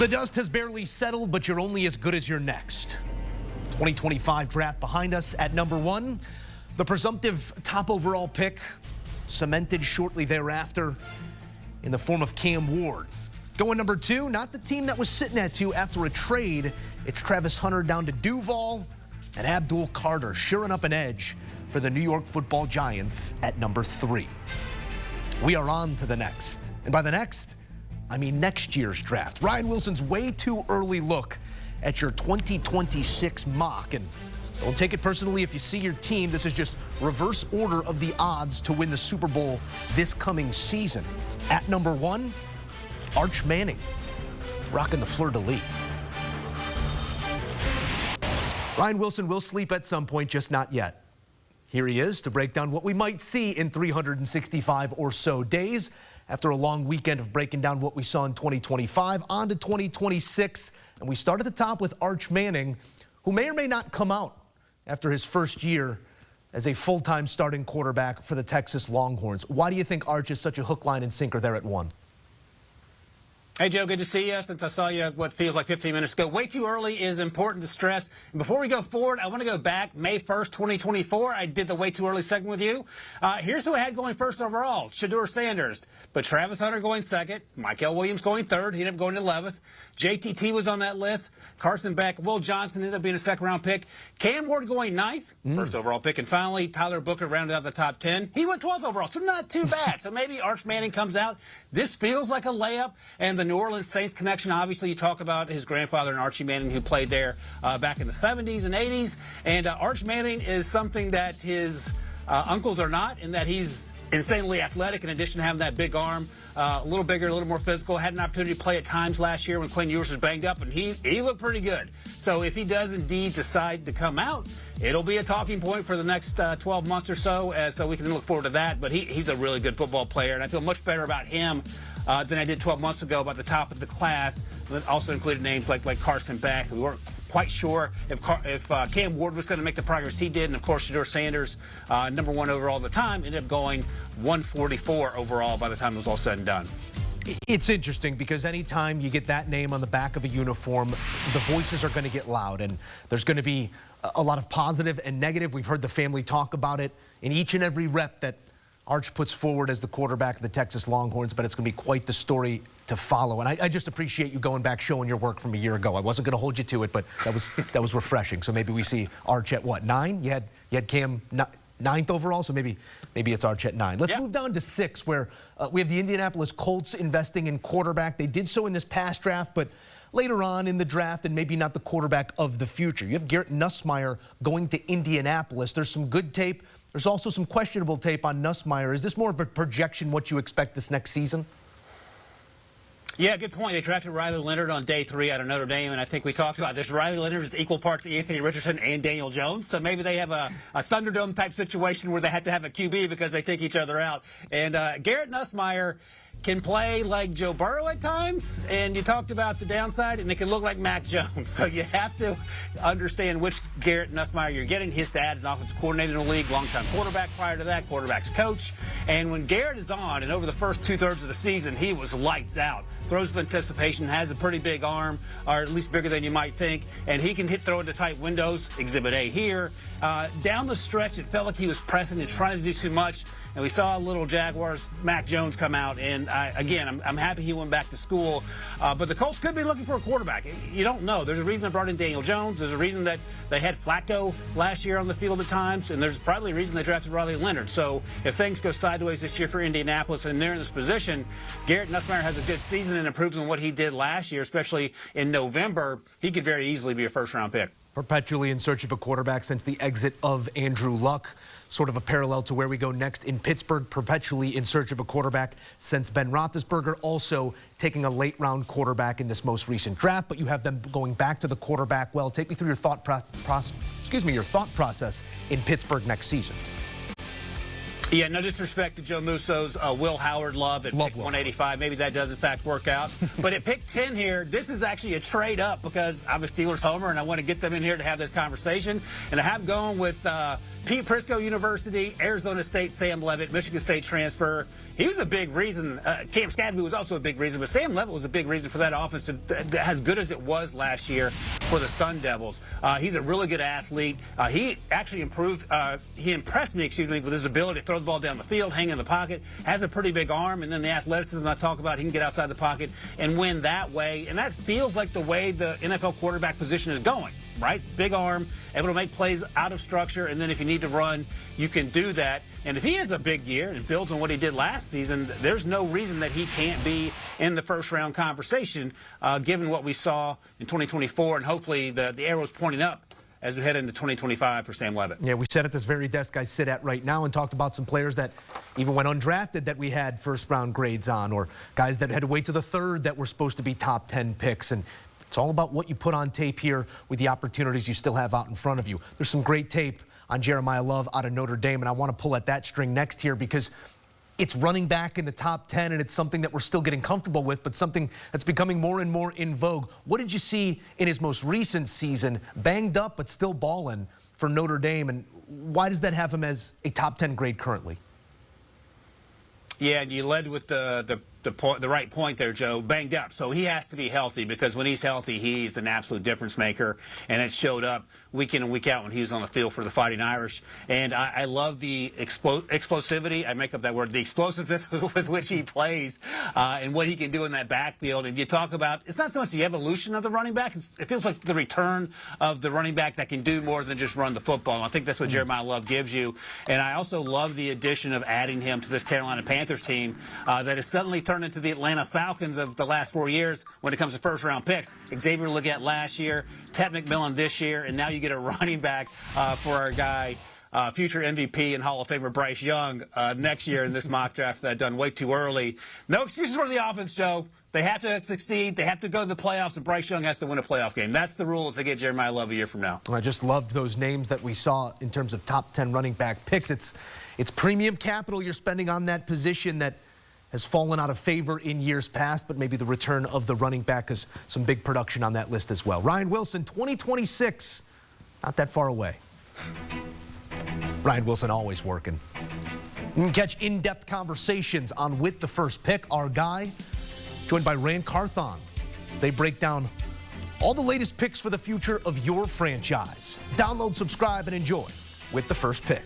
The dust has barely settled, but you're only as good as your next. 2025 draft behind us. At number 1, the presumptive top overall pick cemented shortly thereafter in the form of Cam Ward. Going number 2, not the team that was sitting at 2 after a trade. It's Travis Hunter down to Duval and Abdul Carter shoring up an edge for the New York Football Giants at number 3. We are on to the next. And by the next, I mean next year's draft. Ryan Wilson's way too early look at your 2026 mock. And don't take it personally if you see your team. This is just reverse order of the odds to win the Super Bowl this coming season. At number 1, Arch Manning, rocking the fleur-de-lis. Ryan Wilson will sleep at some point, just not yet. Here he is to break down what we might see in 365 or so days. After a long weekend of breaking down what we saw in 2025, on to 2026. And we start at the top with Arch Manning, who may or may not come out after his first year as a full-time starting quarterback for the Texas Longhorns. Why do you think Arch is such a hook, line, and sinker there at 1? Hey, Joe, good to see you. Since I saw you what feels like 15 minutes ago, way too early is important to stress. And before we go forward, I want to go back May 1st, 2024. I did the way too early segment with you. Here's who I had going first overall, Shedeur Sanders. But Travis Hunter going second, Michael Williams going third. He ended up going 11th. JTT was on that list. Carson Beck, Will Johnson ended up being a second-round pick. Cam Ward going 9th, first overall pick. And finally, Tyler Booker rounded out the top 10. He went 12th overall, so not too bad. So maybe Arch Manning comes out. This feels like a layup. And the New Orleans Saints connection, obviously, you talk about his grandfather and Archie Manning, who played there back in the 70s and 80s. And Arch Manning is something that his uncles are not, in that he's insanely athletic, in addition to having that big arm, a little bigger, a little more physical. Had an opportunity to play at times last year when Quinn Ewers was banged up, and he looked pretty good. So if he does indeed decide to come out, it'll be a talking point for the next 12 months or so, so we can look forward to that. But he's a really good football player, and I feel much better about him than I did 12 months ago about the top of the class. That also included names like Carson Beck. We weren't quite sure if Cam Ward was going to make the progress he did. And, of course, Shedeur Sanders, number 1 overall at the time, ended up going 144 overall by the time it was all said and done. It's interesting because anytime you get that name on the back of a uniform, the voices are going to get loud, and there's going to be a lot of positive and negative. We've heard the family talk about it in each and every rep that Arch puts forward as the quarterback of the Texas Longhorns, but it's going to be quite the story to follow. And I just appreciate you going back, showing your work from a year ago. I wasn't going to hold you to it, but that was refreshing. So maybe we see Arch at what, 9? You had Cam 9th overall, so maybe it's Arch at 9. Let's move down to 6, where we have the Indianapolis Colts investing in quarterback. They did so in this past draft, but later on in the draft, and maybe not the quarterback of the future. You have Garrett Nussmeier going to Indianapolis. There's some good tape. There's also some questionable tape on Nussmeier. Is this more of a projection, what you expect this next season? Yeah, good point. They drafted Riley Leonard on day 3 out of Notre Dame, and I think we talked about this. Riley Leonard is equal parts Anthony Richardson and Daniel Jones, so maybe they have a Thunderdome-type situation where they have to have a QB because they take each other out. And Garrett Nussmeier can play like Joe Burrow at times, and you talked about the downside, and they can look like Mac Jones. So you have to understand which Garrett Nussmeier you're getting. His dad is an offensive coordinator in the league, longtime quarterback prior to that, quarterback's coach. And when Garrett is on, and over the first 2/3 of the season, he was lights out. Throws with anticipation, has a pretty big arm, or at least bigger than you might think, and he can throw into tight windows, Exhibit A here. Down the stretch, it felt like he was pressing and trying to do too much, and we saw a little Jaguars Mac Jones come out, and again, I'm happy he went back to school, but the Colts could be looking for a quarterback. You don't know. There's a reason they brought in Daniel Jones. There's a reason that they had Flacco last year on the field at times, and there's probably a reason they drafted Riley Leonard. So if things go sideways this year for Indianapolis and they're in this position, Garrett Nussmeier has a good season and improves on what he did last year, especially in November. He could very easily be a first-round pick. Perpetually in search of a quarterback since the exit of Andrew Luck. Sort of a parallel to where we go next in Pittsburgh, perpetually in search of a quarterback since Ben Roethlisberger, also taking a late-round quarterback in this most recent draft. But you have them going back to the quarterback well. Take me through your thought process in Pittsburgh next season. Yeah, no disrespect to Joe Musso's Will Howard Love at pick 185. Maybe that does, in fact, work out. But at pick 10 here, this is actually a trade up because I'm a Steelers homer, and I want to get them in here to have this conversation. And I have going with Pete Prisco University, Arizona State, Sam Leavitt, Michigan State transfer. He was a big reason. Cam Scadby was also a big reason, but Sam Leavitt was a big reason for that offense to, as good as it was last year for the Sun Devils. He's a really good athlete. He actually he impressed me, with his ability to throw the ball down the field, hang in the pocket, has a pretty big arm, and then the athleticism I talk about, he can get outside the pocket and win that way. And that feels like the way the NFL quarterback position is going, right? Big arm, able to make plays out of structure, and then if you need to run, you can do that. And if he has a big year and builds on what he did last season, there's no reason that he can't be in the first-round conversation, given what we saw in 2024, and hopefully the arrow's pointing up as we head into 2025 for Sam Leavitt. Yeah, we sat at this very desk I sit at right now and talked about some players that even went undrafted that we had first-round grades on, or guys that had to wait to the third that were supposed to be top 10 picks. And it's all about what you put on tape here with the opportunities you still have out in front of you. There's some great tape on Jeremiyah Love out of Notre Dame, and I want to pull at that string next here because it's running back in the top 10, and it's something that we're still getting comfortable with, but something that's becoming more and more in vogue. What did you see in his most recent season, banged up but still balling for Notre Dame, and why does that have him as a top 10 grade currently? Yeah, and you led with the right point there, Joe. Banged up, so he has to be healthy because when he's healthy, he's an absolute difference maker, and it showed up week in and week out when he was on the field for the Fighting Irish. And I love the explosivity. I make up that word, the explosiveness with which he plays, and what he can do in that backfield. And you talk about, it's not so much the evolution of the running back; it feels like the return of the running back that can do more than just run the football. And I think that's what Jeremiyah Love gives you. And I also love the addition of adding him to this Carolina Panthers team that has suddenly turned into the Atlanta Falcons of the last 4 years when it comes to first-round picks. Xavier Legette last year, Ted McMillan this year, and now you get a running back for our guy, future MVP and Hall of Famer Bryce Young next year in this mock draft that I've done way too early. No excuses for the offense, Joe. They have to succeed. They have to go to the playoffs, and Bryce Young has to win a playoff game. That's the rule if they get Jeremiyah Love a year from now. I just loved those names that we saw in terms of top 10 running back picks. It's premium capital you're spending on that position that has fallen out of favor in years past, but maybe the return of the running back is some big production on that list as well. Ryan Wilson, 2026, not that far away. Ryan Wilson always working. You can catch in-depth conversations on With the First Pick, our guy, joined by Rand Carthon, as they break down all the latest picks for the future of your franchise. Download, subscribe, and enjoy With the First Pick.